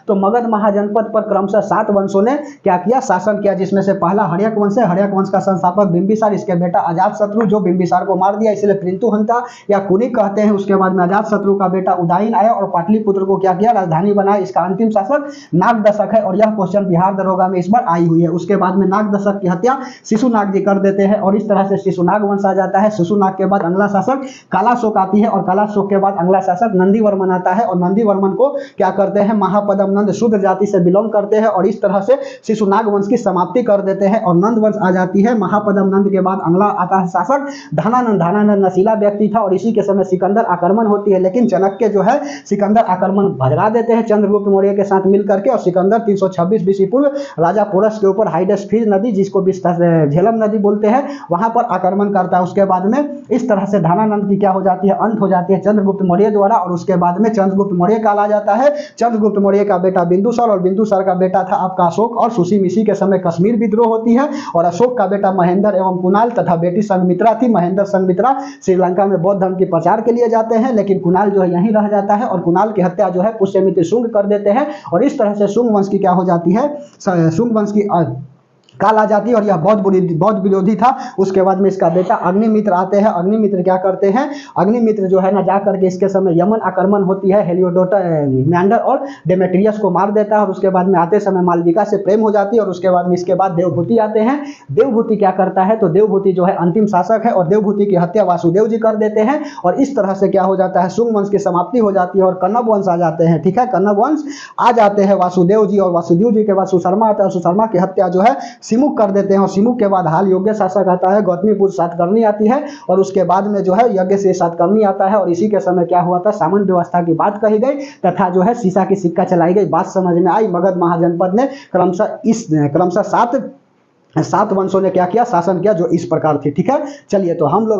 तो मगध महाजनपद पर क्रमशः 7 वंशों ने क्या किया, शासन किया, जिसमें से पहला हर्यक वंश है। हर्यक वंश का संस्थापक बिंबिसार, इसके बेटा अजातशत्रु जो बिंबिसार को मार दिया, इसलिए पृथुहंता या कुनिक कहते हैं। उसके बाद में अजातशत्रु का बेटा उदयन आया और पाटलिपुत्र को क्या किया, राजधानी बनाया। इसका अंतिम शासक नागदशक है और यह क्वेश्चन बिहार दरोगा में इस बार आई हुई है। उसके बाद में नागदशक की हत्या शिशुनाग जी कर देते हैं और इस तरह से शिशुनाग वंश आ जाता है। शिशुनाग के बाद अगला शासक कालाशोक आती है और कालाशोक के बाद अगला शासक नंदीवर्मन आता है और नंदीवर्मन को क्या करते हैं, महापद्म नंद शूद्र जाति से बिलोंग करते हैं और इस तरह से शिशुनाग वंश की समाप्ति कर देते हैं और नंद वंश आ जाती है। महापद्म नंद के बाद अगला आता है शासक धनानंद। धनानंद नशीला व्यक्ति था और इसी के समय सिकंदर आक्रमण होती है, लेकिन चाणक्य जो है सिकंदर आक्रमण भगा देते हैं चंद्रगुप्त मौर्य के साथ मिलकर के और सिकंदर 326 बीसी पूर्व राजा पोरस के ऊपर हाइडेस्फीज नदी, जिसको झेलम नदी बोलते हैं, वहां पर आक्रमण करता है। उसके बाद में इस तरह से धनानंद की क्या हो जाती है, अंत हो जाती है चंद्रगुप्त मौर्य द्वारा और उसके बाद में चंद्रगुप्त मौर्य काल आ जाता है। चंद्रगुप्त मौर्य का बेटा बिंदुसार और बिंदुसार का बेटा था आपका अशोक और सुसीम। इसी के समय कश्मीर विद्रोह होती है और अशोक का बेटा महेंद्र एवं कुणाल तथा बेटी संघमित्रा थी। महेंद्र संघमित्रा श्रीलंका में बौद्ध धर्म के प्रचार के लिए जाते हैं, लेकिन कुणाल जो है यहीं रह जाता है और कुणाल की हत्या जो है पुष्यमित्र शुंग कर देते हैं और इस तरह से शुंग वंश की क्या हो जाती है, शुंग वंश की काल आ जाती है और यह बौद्ध विरोधी था। उसके बाद में इसका बेटा अग्निमित्र आते हैं। अग्निमित्र क्या करते हैं, अग्निमित्र जो है ना जाकर के इसके समय यमन आक्रमण होती है, हेलियोडोटा मेंडर और डेमेट्रियस को मार देता है और उसके बाद में आते समय मालविका से प्रेम हो जाती है और उसके बाद में इसके बाद देवभूति आते हैं। देवभूति क्या करता है, तो देवभूति जो है अंतिम शासक है और देवभूति की हत्या वासुदेव जी कर देते हैं और इस तरह से क्या हो जाता है, शुंग वंश की समाप्ति हो जाती है और कन्नब वंश आ जाते हैं। ठीक है, कन्नब वंश आ जाते हैं वासुदेव जी और वासुदेव जी के बाद सुशर्मा आता है। सुशर्मा की हत्या जो है सिमुक कर देते हैं और सिमुक के बाद हाल योग्य शासक आता है, गौतमीपुत्र सातकर्णी आती है और उसके बाद में जो है यज्ञ से सातकर्णी आता है और इसी के समय क्या हुआ था, सामंत व्यवस्था की बात कही गई तथा जो है सीसा की सिक्का चलाई गई। बात समझ में आई। मगध महाजनपद ने क्रमशः 7 वंशों ने क्या किया, शासन किया, जो इस प्रकार थी। ठीक है, चलिए तो हम लोग